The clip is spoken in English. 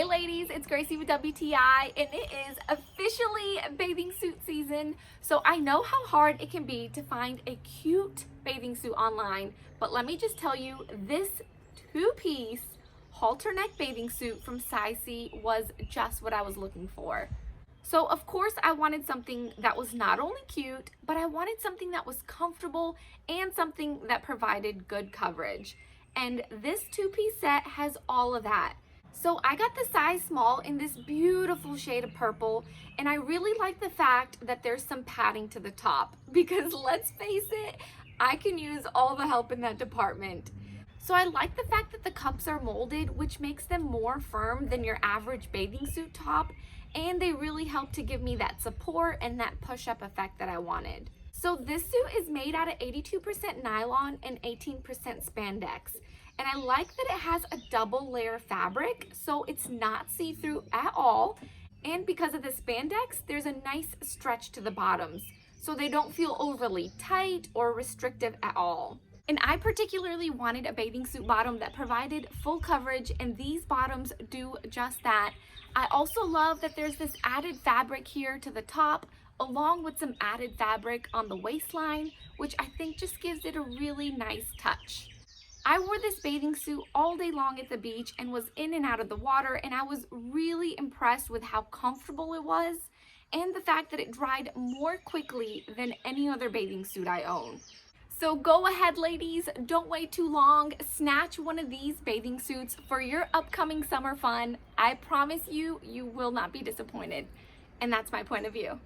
ladies, it's Gracie with WTI, and it is officially bathing suit season. So I know how hard it can be to find a cute bathing suit online, but let me just tell you, this two-piece halter neck bathing suit from SySea was just what I was looking for. So of course I wanted something that was not only cute, but I wanted something that was comfortable and something that provided good coverage. And this two-piece set has all of that. So I got the size small in this beautiful shade of purple, and I really like the fact that there's some padding to the top because let's face it, I can use all the help in that department. So I like the fact that the cups are molded, which makes them more firm than your average bathing suit top, and they really help to give me that support and that push-up effect that I wanted. So this suit is made out of 82% nylon and 18% spandex. And I like that it has a double layer fabric, so it's not see-through at all. And because of the spandex, there's a nice stretch to the bottoms, so they don't feel overly tight or restrictive at all. And I particularly wanted a bathing suit bottom that provided full coverage, and these bottoms do just that. I also love that there's this added fabric here to the top, along with some added fabric on the waistline, which I think just gives it a really nice touch. I wore this bathing suit all day long at the beach and was in and out of the water, and I was really impressed with how comfortable it was and the fact that it dried more quickly than any other bathing suit I own. So go ahead, ladies, don't wait too long. Snatch one of these bathing suits for your upcoming summer fun. I promise you, you will not be disappointed. And that's my point of view.